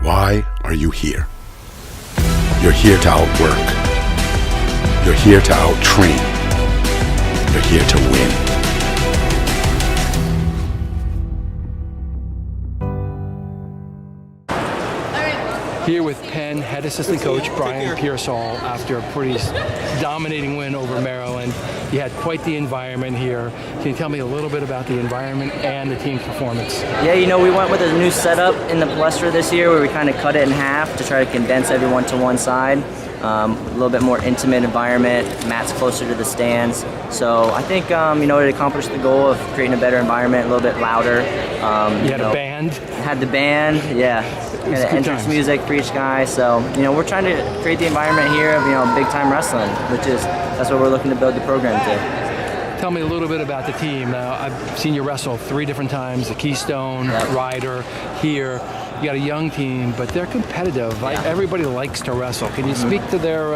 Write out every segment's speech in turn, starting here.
Why are you here? You're here to outwork. You're here to out-train. You're here to win. Here with Penn head assistant coach Bryan Pearsall after a pretty dominating win over Maryland. You had quite the environment here. Can you tell me a little bit about the environment and the team's performance? Yeah, we went with a new setup in the Palestra this year where we kind of cut it in half to try to condense everyone to one side. A little bit more intimate environment. Matt's closer to the stands. So I think, it accomplished the goal of creating a better environment, a little bit louder. You had a band? Had the band, yeah. Kind of entrance music for each guy. So, we're trying to create the environment here of, big time wrestling, that's what we're looking to build the program to. Tell me a little bit about the team. Now, I've seen you wrestle 3 different times, the Keystone, Ryder, here. You got a young team, but they're competitive. Everybody likes to wrestle. Can you speak to their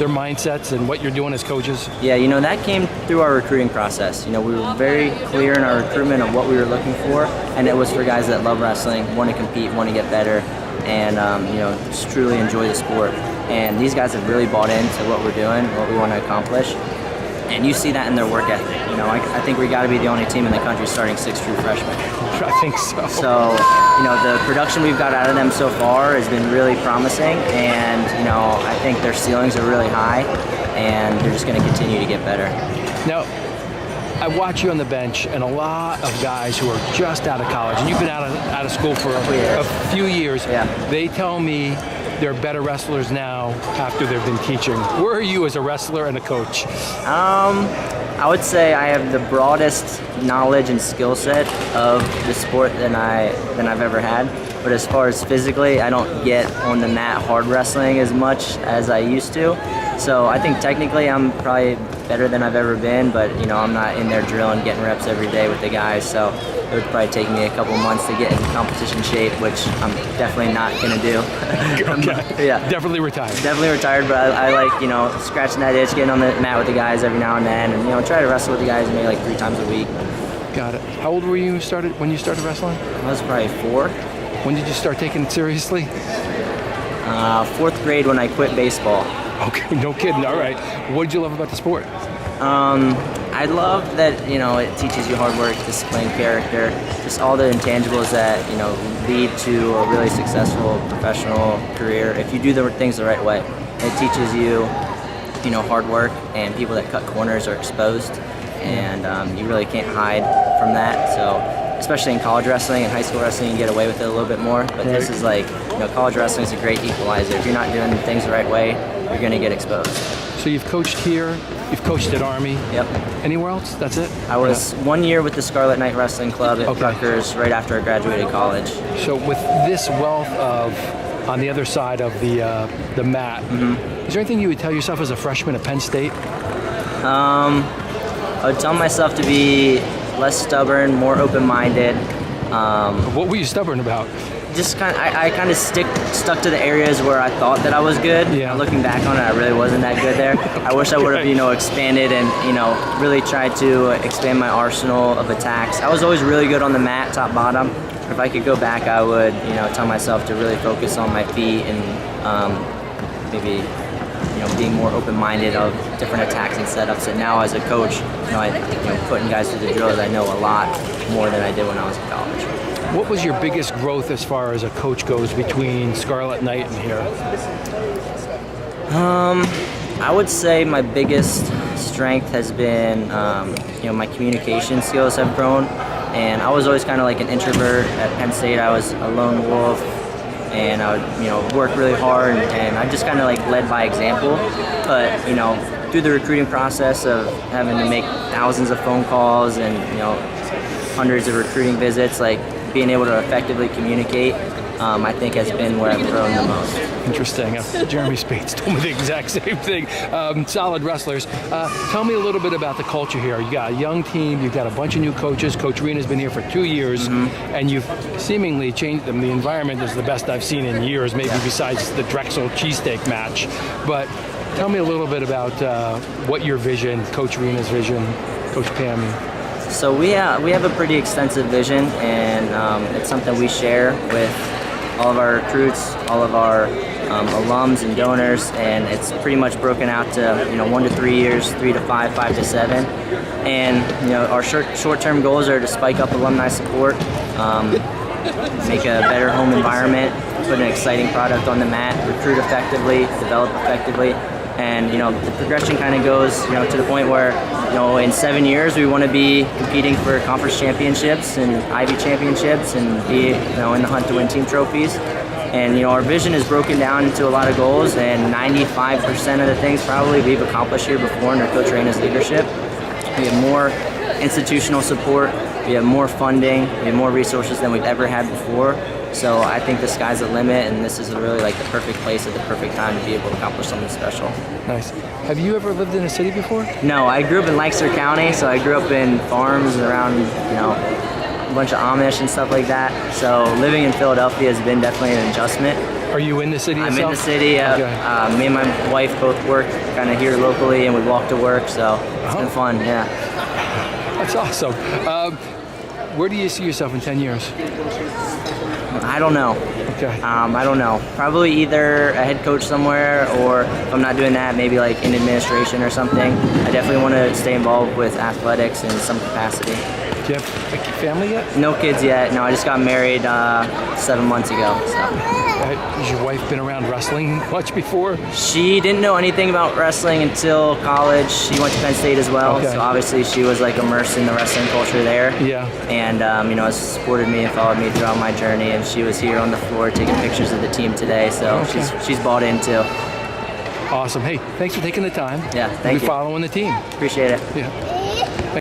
mindsets and what you're doing as coaches? Yeah, that came through our recruiting process. We were very clear in our recruitment of what we were looking for, and it was for guys that love wrestling, want to compete, want to get better, and just truly enjoy the sport. And these guys have really bought into what we're doing, what we want to accomplish. And you see that in their work ethic. I think we got to be the only team in the country starting 6 true freshmen. I think so. So, the production we've got out of them so far has been really promising, and I think their ceilings are really high, and they're just going to continue to get better. Now, I watch you on the bench, and a lot of guys who are just out of college, and you've been out of school for a few years. Yeah. They tell me they're better wrestlers now after they've been teaching. Where are you as a wrestler and a coach? I would say I have the broadest knowledge and skill set of the sport than I've ever had. But as far as physically, I don't get on the mat hard wrestling as much as I used to. So I think technically I'm probably better than I've ever been, but I'm not in there drilling, getting reps every day with the guys. So it would probably take me a couple months to get in competition shape, which I'm definitely not gonna do. Okay. Yeah. Definitely retired. Definitely retired, but I like scratching that itch, getting on the mat with the guys every now and then, and try to wrestle with the guys maybe like 3 times a week. Got it. How old were you when you started wrestling? I was probably 4. When did you start taking it seriously? 4th grade when I quit baseball. Okay, no kidding. All right. What did you love about the sport? I love that, it teaches you hard work, discipline, character, just all the intangibles that, lead to a really successful professional career if you do the things the right way. It teaches you, hard work, and people that cut corners are exposed, and you really can't hide from that. So, especially in college wrestling and high school wrestling, you get away with it a little bit more, but this is like, college wrestling is a great equalizer. If you're not doing things the right way, you're going to get exposed. So you've coached here, you've coached at Army. Yep. Anywhere else? That's it? I was 1 year with the Scarlet Knight Wrestling Club at Rutgers right after I graduated college. So with this wealth of, on the other side of the mat, is there anything you would tell yourself as a freshman at Penn State? I would tell myself to be less stubborn, more open-minded. What were you stubborn about? Just I kind of stuck to the areas where I thought that I was good. Yeah. Looking back on it, I really wasn't that good there. I wish I would have, expanded and, really tried to expand my arsenal of attacks. I was always really good on the mat, top, bottom. If I could go back, I would, tell myself to really focus on my feet and maybe, being more open-minded of different attacks and setups. And now as a coach, putting guys through the drills, I know a lot more than I did when I was in college. What was your biggest growth as far as a coach goes between Scarlet Knight and here? I would say my biggest strength has been, my communication skills have grown. And I was always kind of like an introvert at Penn State. I was a lone wolf, and I would, work really hard, and I just kind of like led by example. But, through the recruiting process of having to make thousands of phone calls and, hundreds of recruiting visits, like being able to effectively communicate, I think has been where I've grown the most. Interesting. Jeremy Spates told me the exact same thing. Solid wrestlers. Tell me a little bit about the culture here. You got a young team. You've got a bunch of new coaches. Coach Rena's been here for 2 years, and you've seemingly changed them. The environment is the best I've seen in years, maybe besides the Drexel cheesesteak match. But tell me a little bit about what your vision, Coach Rena's vision, Coach Pam. So we have a pretty extensive vision, and it's something we share with all of our recruits, all of our alums and donors, and it's pretty much broken out to 1 to 3 years, 3 to 5, 5 to 7, and our short-term goals are to spike up alumni support, make a better home environment, put an exciting product on the mat, recruit effectively, develop effectively, and the progression kind of goes to the point where in 7 years we want to be competing for conference championships and Ivy championships and be in the hunt to win team trophies. And our vision is broken down into a lot of goals, and 95% of the things probably we've accomplished here before under Coach Reyna's leadership. We have more institutional support, we have more funding, we have more resources than we've ever had before. So I think the sky's the limit, and this is really like the perfect place at the perfect time to be able to accomplish something special. Nice. Have you ever lived in a city before? No, I grew up in Lancaster County, so I grew up in farms around, a bunch of Amish and stuff like that. So living in Philadelphia has been definitely an adjustment. Are you in the city I'm itself? in the city. Okay. Me and my wife both work kind of here locally, and we walk to work, so it's been fun, yeah. That's awesome. Where do you see yourself in 10 years? I don't know. Okay. I don't know. Probably either a head coach somewhere, or if I'm not doing that, maybe like in administration or something. I definitely want to stay involved with athletics in some capacity. Do you have a family yet? No kids yet. No, I just got married 7 months ago. So. Has your wife been around wrestling much before? She didn't know anything about wrestling until college. She went to Penn State as well, Okay. so obviously she was like immersed in the wrestling culture there. Yeah. And has supported me and followed me throughout my journey. And she was here on the floor taking pictures of the team today, so Okay. she's bought in too. Awesome. Hey, thanks for taking the time. Yeah, thank We'll be you. following the team. Appreciate it. Yeah.